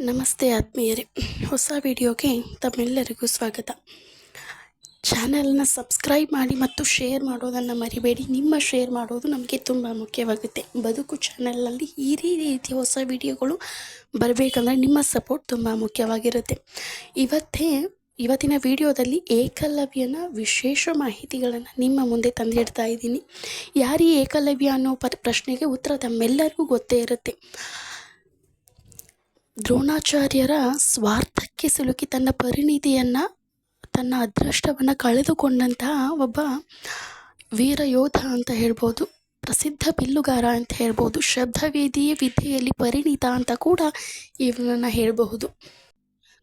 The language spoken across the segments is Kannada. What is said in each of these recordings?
ನಮಸ್ತೆ ಆತ್ಮೀಯರೇ, ಹೊಸ ವಿಡಿಯೋಗೆ ತಮ್ಮೆಲ್ಲರಿಗೂ ಸ್ವಾಗತ. ಚಾನಲ್ನ ಸಬ್ಸ್ಕ್ರೈಬ್ ಮಾಡಿ ಮತ್ತು ಶೇರ್ ಮಾಡೋದನ್ನು ಮರಿಬೇಡಿ. ನಿಮ್ಮ ಶೇರ್ ಮಾಡೋದು ನಮಗೆ ತುಂಬ ಮುಖ್ಯವಾಗುತ್ತೆ. ಬದುಕು ಚಾನಲ್ನಲ್ಲಿ ಈ ರೀತಿಯ ಹೊಸ ವಿಡಿಯೋಗಳು ಬರಬೇಕಂದ್ರೆ ನಿಮ್ಮ ಸಪೋರ್ಟ್ ತುಂಬ ಮುಖ್ಯವಾಗಿರುತ್ತೆ. ಇವತ್ತಿನ ವಿಡಿಯೋದಲ್ಲಿ ಏಕಲವ್ಯನ ವಿಶೇಷ ಮಾಹಿತಿಗಳನ್ನು ನಿಮ್ಮ ಮುಂದೆ ತಂದಿಡ್ತಾ ಇದ್ದೀನಿ. ಯಾರೀ ಏಕಲವ್ಯ ಅನ್ನೋ ಪ್ರಶ್ನೆಗೆ ಉತ್ತರ ತಮ್ಮೆಲ್ಲರಿಗೂ ಗೊತ್ತೇ ಇರುತ್ತೆ. ದ್ರೋಣಾಚಾರ್ಯರ ಸ್ವಾರ್ಥಕ್ಕೆ ಸಿಲುಕಿ ತನ್ನ ಪರಿಣಿತಿಯನ್ನು, ತನ್ನ ಅದೃಷ್ಟವನ್ನು ಕಳೆದುಕೊಂಡಂತಹ ಒಬ್ಬ ವೀರ ಯೋಧ ಅಂತ ಹೇಳ್ಬೋದು, ಪ್ರಸಿದ್ಧ ಬಿಲ್ಲುಗಾರ ಅಂತ ಹೇಳ್ಬೋದು, ಶಬ್ದವೇದಿಯ ವಿದ್ಯೆಯಲ್ಲಿ ಪರಿಣಿತ ಅಂತ ಕೂಡ ಇವನನ್ನು ಹೇಳಬಹುದು.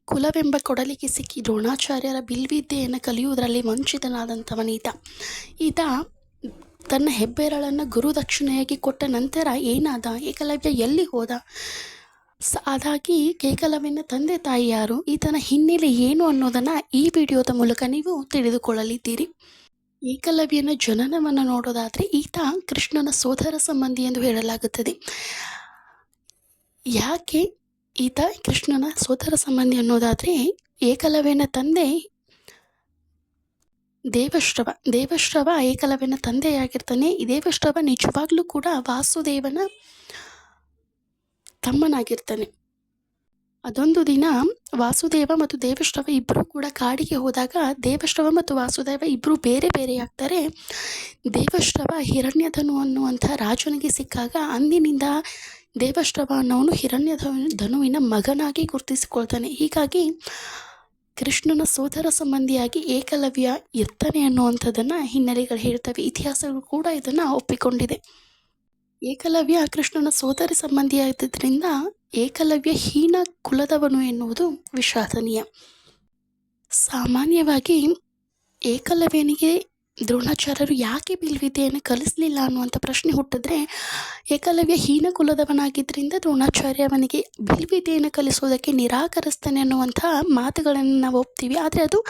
ಕುಲವೆಂಬ ಕೊಡಲಿಗೆ ಸಿಕ್ಕಿ ದ್ರೋಣಾಚಾರ್ಯರ ಬಿಲ್ವಿದ್ಯೆಯನ್ನು ಕಲಿಯುವುದರಲ್ಲಿ ವಂಚಿತನಾದಂಥವನೀತ. ಈತ ತನ್ನ ಹೆಬ್ಬೆರಳನ್ನು ಗುರುದಕ್ಷಿಣೆಯಾಗಿ ಕೊಟ್ಟ ನಂತರ ಏನಾದ, ಏಕಲವ್ಯ ಎಲ್ಲಿ ಹೋದ, ಅದಾಗಿ ಏಕಲವ್ಯನ ತಂದೆ ತಾಯಿ ಯಾರು, ಈತನ ಹಿನ್ನೆಲೆ ಏನು ಅನ್ನೋದನ್ನು ಈ ವಿಡಿಯೋದ ಮೂಲಕ ನೀವು ತಿಳಿದುಕೊಳ್ಳಲಿದ್ದೀರಿ. ಏಕಲವ್ಯನ ಜನನವನ್ನು ನೋಡೋದಾದರೆ ಈತ ಕೃಷ್ಣನ ಸೋದರ ಸಂಬಂಧಿ ಎಂದು ಹೇಳಲಾಗುತ್ತದೆ. ಯಾಕೆ ಈತ ಕೃಷ್ಣನ ಸೋದರ ಸಂಬಂಧಿ ಅನ್ನೋದಾದರೆ, ಏಕಲವ್ಯನ ತಂದೆ ದೇವಶ್ರವ ಏಕಲವ್ಯನ ತಂದೆಯಾಗಿರ್ತಾನೆ. ದೇವಶ್ರವ ನಿಜವಾಗ್ಲೂ ಕೂಡ ವಾಸುದೇವನ ತಮ್ಮನಾಗಿರ್ತಾನೆ. ಅದೊಂದು ದಿನ ವಾಸುದೇವ ಮತ್ತು ದೇವಶ್ರವ ಇಬ್ಬರು ಕೂಡ ಕಾಡಿಗೆ ಹೋದಾಗ ದೇವಶ್ರವ ಮತ್ತು ವಾಸುದೇವ ಇಬ್ಬರು ಬೇರೆ ಬೇರೆ ಆಗ್ತಾರೆ. ದೇವಶ್ರವ ಹಿರಣ್ಯಧನು ಅನ್ನುವಂಥ ರಾಜನಿಗೆ ಸಿಕ್ಕಾಗ ಅಂದಿನಿಂದ ದೇವಶ್ರವ ಅನ್ನೋನು ಹಿರಣ್ಯಧನುವಿನ ಮಗನಾಗಿ ಗುರುತಿಸಿಕೊಳ್ತಾನೆ. ಹೀಗಾಗಿ ಕೃಷ್ಣನ ಸೋದರ ಸಂಬಂಧಿಯಾಗಿ ಏಕಲವ್ಯ ಇರ್ತಾನೆ ಅನ್ನುವಂಥದ್ದನ್ನು ಹಿನ್ನೆಲೆಗಳು ಹೇಳ್ತವೆ. ಇತಿಹಾಸಗಳು ಕೂಡ ಇದನ್ನು ಒಪ್ಪಿಕೊಂಡಿದೆ. ಏಕಲವ್ಯ ಕೃಷ್ಣನ ಸೋದರ ಸಂಬಂಧಿಯಾದ್ದರಿಂದ ಏಕಲವ್ಯ ಹೀನ ಕುಲದವನು ಎನ್ನುವುದು ವಿಶ್ವಾಸನೀಯ. ಸಾಮಾನ್ಯವಾಗಿ ಏಕಲವ್ಯನಿಗೆ ದ್ರೋಣಾಚಾರ್ಯರು ಯಾಕೆ ಬಿಲ್ವಿದ್ಯೆಯನ್ನು ಕಲಿಸಲಿಲ್ಲ ಅನ್ನುವಂಥ ಪ್ರಶ್ನೆ ಹುಟ್ಟಿದ್ರೆ, ಏಕಲವ್ಯ ಹೀನ ಕುಲದವನಾಗಿದ್ದರಿಂದ ದ್ರೋಣಾಚಾರ್ಯ ಅವನಿಗೆ ಬಿಲ್ವಿದ್ಯೆಯನ್ನು ಕಲಿಸೋದಕ್ಕೆ ನಿರಾಕರಿಸ್ತಾನೆ ಅನ್ನುವಂಥ ಮಾತುಗಳನ್ನು ನಾವು ಒಪ್ತೀವಿ. ಆದರೆ ಅದು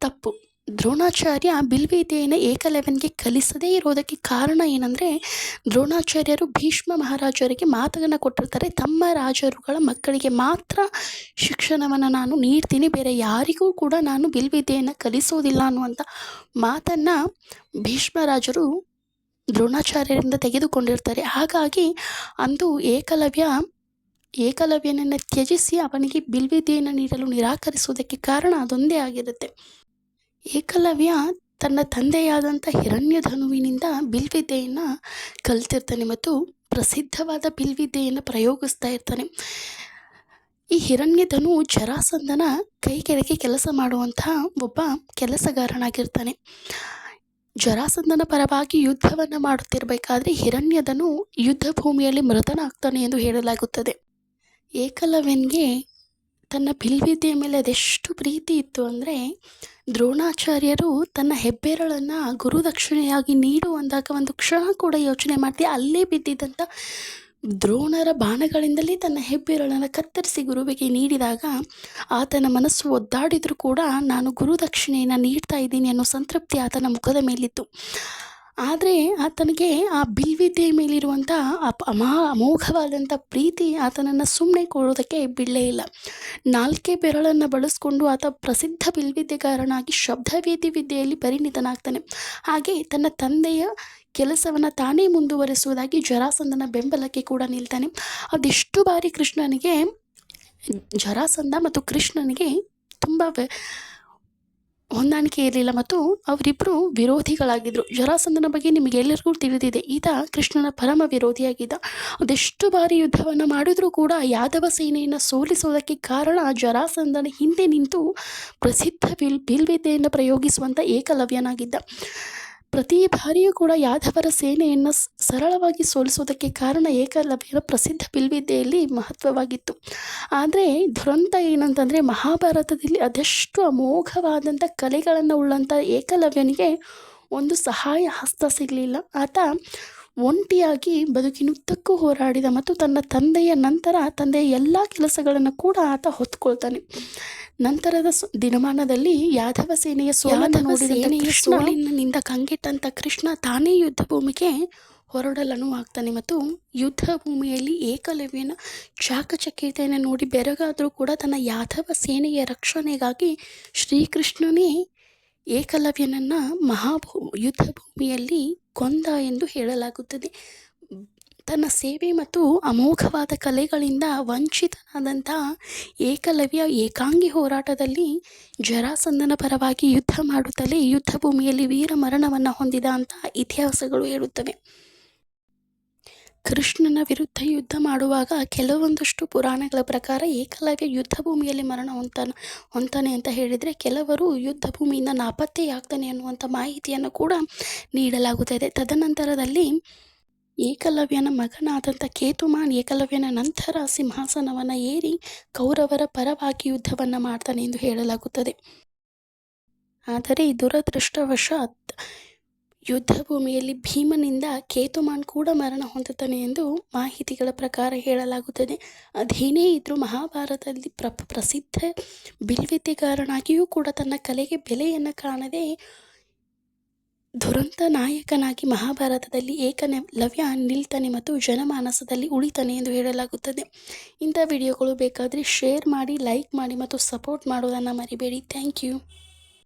ತಪ್ಪು. ದ್ರೋಣಾಚಾರ್ಯ ಬಿಲ್ವಿದ್ಯೆಯನ್ನು ಏಕಲವ್ಯನಿಗೆ ಕಲಿಸದೇ ಇರೋದಕ್ಕೆ ಕಾರಣ ಏನಂದರೆ, ದ್ರೋಣಾಚಾರ್ಯರು ಭೀಷ್ಮ ಮಹಾರಾಜರಿಗೆ ಮಾತನ್ನು ಕೊಟ್ಟಿರ್ತಾರೆ, ತಮ್ಮ ರಾಜರುಗಳ ಮಕ್ಕಳಿಗೆ ಮಾತ್ರ ಶಿಕ್ಷಣವನ್ನು ನಾನು ನೀಡ್ತೀನಿ, ಬೇರೆ ಯಾರಿಗೂ ಕೂಡ ನಾನು ಬಿಲ್ವಿದ್ಯೆಯನ್ನು ಕಲಿಸೋದಿಲ್ಲ ಅನ್ನುವಂಥ ಮಾತನ್ನು ಭೀಷ್ಮರಾಜರು ದ್ರೋಣಾಚಾರ್ಯರಿಂದ ತೆಗೆದುಕೊಂಡಿರ್ತಾರೆ. ಹಾಗಾಗಿ ಅಂದು ಏಕಲವ್ಯನನ್ನು ತ್ಯಜಿಸಿ ಅವನಿಗೆ ಬಿಲ್ವಿದ್ಯೆಯನ್ನು ನೀಡಲು ನಿರಾಕರಿಸುವುದಕ್ಕೆ ಕಾರಣ ಅದೊಂದೇ ಆಗಿರುತ್ತೆ. ಏಕಲವ್ಯ ತನ್ನ ತಂದೆಯಾದಂಥ ಹಿರಣ್ಯಧನುವಿನಿಂದ ಬಿಲ್ವಿದ್ಯೆಯನ್ನು ಕಲಿತಿರ್ತಾನೆ ಮತ್ತು ಪ್ರಸಿದ್ಧವಾದ ಬಿಲ್ವಿದ್ಯೆಯನ್ನು ಪ್ರಯೋಗಿಸ್ತಾ ಇರ್ತಾನೆ. ಈ ಹಿರಣ್ಯಧನು ಜರಾಸಂಧನ ಕೈ ಕೆಳಗೆ ಕೆಲಸ ಮಾಡುವಂತಹ ಒಬ್ಬ ಕೆಲಸಗಾರನಾಗಿರ್ತಾನೆ. ಜರಾಸಂಧನ ಪರವಾಗಿ ಯುದ್ಧವನ್ನು ಮಾಡುತ್ತಿರಬೇಕಾದ್ರೆ ಹಿರಣ್ಯಧನು ಯುದ್ಧ ಭೂಮಿಯಲ್ಲಿ ಮೃತನಾಗ್ತಾನೆ ಎಂದು ಹೇಳಲಾಗುತ್ತದೆ. ಏಕಲವ್ಯನಿಗೆ ತನ್ನ ಬಿಲ್ವಿದ್ಯೆಯ ಮೇಲೆ ಅದೆಷ್ಟು ಪ್ರೀತಿ ಇತ್ತು ಅಂದರೆ, ದ್ರೋಣಾಚಾರ್ಯರು ತನ್ನ ಹೆಬ್ಬೆರಳನ್ನು ಗುರುದಕ್ಷಿಣೆಯಾಗಿ ನೀಡುವಂದಾಗ ಒಂದು ಕ್ಷಣ ಕೂಡ ಯೋಚನೆ ಮಾಡದೆ ಅಲ್ಲೇ ಬಿದ್ದಿದ್ದಂಥ ದ್ರೋಣರ ಬಾಣಗಳಿಂದಲೇ ತನ್ನ ಹೆಬ್ಬೆರಳನ್ನು ಕತ್ತರಿಸಿ ಗುರುವಿಗೆ ನೀಡಿದಾಗ ಆತನ ಮನಸ್ಸು ಒದ್ದಾಡಿದರೂ ಕೂಡ ನಾನು ಗುರುದಕ್ಷಿಣೆಯನ್ನು ನೀಡ್ತಾ ಇದ್ದೀನಿ ಅನ್ನೋ ಸಂತೃಪ್ತಿ ಆತನ ಮುಖದ ಮೇಲಿತ್ತು. ಆದರೆ ಆತನಿಗೆ ಆ ಬಿಲ್ವಿದ್ಯೆಯ ಮೇಲಿರುವಂಥ ಅಮೋಘವಾದಂಥ ಪ್ರೀತಿ ಆತನನ್ನು ಸುಮ್ಮನೆ ಕೊಡೋದಕ್ಕೆ ಬಿಡಲೇ ಇಲ್ಲ. ನಾಲ್ಕೇ ಬೆರಳನ್ನು ಬಳಸ್ಕೊಂಡು ಆತ ಪ್ರಸಿದ್ಧ ಬಿಲ್ವಿದ್ಯೆಗಾರನಾಗಿ ಶಬ್ದವೇದಿ ವಿದ್ಯೆಯಲ್ಲಿ ಪರಿಣಿತನಾಗ್ತಾನೆ. ಹಾಗೆ ತನ್ನ ತಂದೆಯ ಕೆಲಸವನ್ನು ತಾನೇ ಮುಂದುವರಿಸುವುದಾಗಿ ಜರಾಸಂಧನ ಬೆಂಬಲಕ್ಕೆ ಕೂಡ ನಿಲ್ತಾನೆ. ಅದೆಷ್ಟು ಬಾರಿ ಜರಾಸಂಧ ಮತ್ತು ಕೃಷ್ಣನಿಗೆ ತುಂಬ ಹೊಂದಾಣಿಕೆ ಇರಲಿಲ್ಲ ಮತ್ತು ಅವರಿಬ್ಬರು ವಿರೋಧಿಗಳಾಗಿದ್ದರು. ಜರಾಸಂಧನ ಬಗ್ಗೆ ನಿಮಗೆಲ್ಲರಿಗೂ ತಿಳಿದಿದೆ, ಈತ ಕೃಷ್ಣನ ಪರಮ ವಿರೋಧಿಯಾಗಿದ್ದ. ಅದೆಷ್ಟು ಬಾರಿ ಯುದ್ಧವನ್ನು ಮಾಡಿದರೂ ಕೂಡ ಯಾದವ ಸೇನೆಯನ್ನು ಸೋಲಿಸೋದಕ್ಕೆ ಕಾರಣ ಜರಾಸಂಧನ ಹಿಂದೆ ನಿಂತು ಪ್ರಸಿದ್ಧ ಬಿಲ್ವಿದ್ಯೆಯನ್ನು ಪ್ರಯೋಗಿಸುವಂಥ ಏಕಲವ್ಯನಾಗಿದ್ದ. ಪ್ರತಿ ಬಾರಿಯೂ ಕೂಡ ಯಾದವರ ಸೇನೆಯನ್ನು ಸರಳವಾಗಿ ಸೋಲಿಸೋದಕ್ಕೆ ಕಾರಣ ಏಕಲವ್ಯನ ಪ್ರಸಿದ್ಧ ಬಿಲ್ವಿದ್ಯೆಯಲ್ಲಿ ಮಹತ್ವವಾಗಿತ್ತು. ಆದರೆ ದುರಂತ ಏನಂತಂದರೆ, ಮಹಾಭಾರತದಲ್ಲಿ ಅದೆಷ್ಟು ಅಮೋಘವಾದಂಥ ಕಲೆಗಳನ್ನು ಉಳ್ಳಂಥ ಏಕಲವ್ಯನಿಗೆ ಒಂದು ಸಹಾಯ ಹಸ್ತ ಸಿಗಲಿಲ್ಲ. ಆತ ಒಂಟಿಯಾಗಿ ಬದುಕಿನುದ್ದಕ್ಕೂ ಹೋರಾಡಿದ ಮತ್ತು ತನ್ನ ತಂದೆಯ ಎಲ್ಲ ಕೆಲಸಗಳನ್ನು ಕೂಡ ಆತ ಹೊತ್ಕೊಳ್ತಾನೆ. ನಂತರದ ದಿನಮಾನದಲ್ಲಿ ಯಾದವ ಸೇನೆಯ ಸೋಲಿನಿಂದ ಕಂಗೆಟ್ಟಂಥ ಕೃಷ್ಣ ತಾನೇ ಯುದ್ಧ ಭೂಮಿಗೆ ಹೊರಡಲನು ಆಗ್ತಾನೆ ಮತ್ತು ಯುದ್ಧ ಭೂಮಿಯಲ್ಲಿ ಏಕಲವ್ಯನ ಚಾಕಚಕ್ಯತೆಯನ್ನು ನೋಡಿ ಬೆರಗಾದರೂ ಕೂಡ ತನ್ನ ಯಾದವ ಸೇನೆಯ ರಕ್ಷಣೆಗಾಗಿ ಶ್ರೀಕೃಷ್ಣನೇ ಏಕಲವ್ಯನನ್ನು ಯುದ್ಧ ಭೂಮಿಯಲ್ಲಿ ಕೊಂದ ಎಂದು ಹೇಳಲಾಗುತ್ತದೆ. ತನ್ನ ಸೇವೆ ಮತ್ತು ಅಮೋಘವಾದ ಕಲೆಗಳಿಂದ ವಂಚಿತನಾದಂತಹ ಏಕಲವ್ಯ ಏಕಾಂಗಿ ಹೋರಾಟದಲ್ಲಿ ಜರಾಸಂಧನ ಪರವಾಗಿ ಯುದ್ಧ ಮಾಡುತ್ತಲೇ ಯುದ್ಧ ಭೂಮಿಯಲ್ಲಿ ವೀರ ಮರಣವನ್ನು ಹೊಂದಿದ ಅಂತ ಇತಿಹಾಸಗಳು ಹೇಳುತ್ತವೆ. ಕೃಷ್ಣನ ವಿರುದ್ಧ ಯುದ್ಧ ಮಾಡುವಾಗ ಕೆಲವೊಂದಷ್ಟು ಪುರಾಣಗಳ ಪ್ರಕಾರ ಏಕಲವ್ಯ ಯುದ್ಧ ಭೂಮಿಯಲ್ಲಿ ಮರಣ ಹೊಂತಾನೆ ಅಂತ ಹೇಳಿದರೆ, ಕೆಲವರು ಯುದ್ಧ ಭೂಮಿಯಿಂದ ನಾಪತ್ತೆಯಾಗ್ತಾನೆ ಅನ್ನುವಂಥ ಮಾಹಿತಿಯನ್ನು ಕೂಡ ನೀಡಲಾಗುತ್ತದೆ. ತದನಂತರದಲ್ಲಿ ಏಕಲವ್ಯನ ಮಗನಾದಂಥ ಕೇತುಮಾನ್ ಏಕಲವ್ಯನ ನಂತರ ಸಿಂಹಾಸನವನ್ನು ಏರಿ ಕೌರವರ ಪರವಾಗಿ ಯುದ್ಧವನ್ನು ಮಾಡ್ತಾನೆ ಎಂದು ಹೇಳಲಾಗುತ್ತದೆ. ಆದರೆ ದುರದೃಷ್ಟವಶಾತ್ ಯುದ್ಧ ಭೂಮಿಯಲ್ಲಿ ಭೀಮನಿಂದ ಕೇತುಮಾನ್ ಕೂಡ ಮರಣ ಹೊಂದುತ್ತಾನೆ ಎಂದು ಮಾಹಿತಿಗಳ ಪ್ರಕಾರ ಹೇಳಲಾಗುತ್ತದೆ. ಅದೇನೇ ಇದ್ದರೂ ಮಹಾಭಾರತದಲ್ಲಿ ಪ್ರಸಿದ್ಧ ಬಿಲ್ವಿದ್ಯೆಗಾರನಾಗಿಯೂ ಕೂಡ ತನ್ನ ಕಲೆಗೆ ಬೆಲೆಯನ್ನು ಕಾಣದೆ ದುರಂತ ನಾಯಕನಾಗಿ ಮಹಾಭಾರತದಲ್ಲಿ ಏಕಲವ್ಯ ನಿಲ್ತಾನೆ ಮತ್ತು ಜನಮಾನಸದಲ್ಲಿ ಉಳಿತಾನೆ ಎಂದು ಹೇಳಲಾಗುತ್ತದೆ. ಇಂಥ ವಿಡಿಯೋಗಳು ಬೇಕಾದರೆ ಶೇರ್ ಮಾಡಿ, ಲೈಕ್ ಮಾಡಿ ಮತ್ತು ಸಪೋರ್ಟ್ ಮಾಡೋದನ್ನು ಮರಿಬೇಡಿ. Thank you.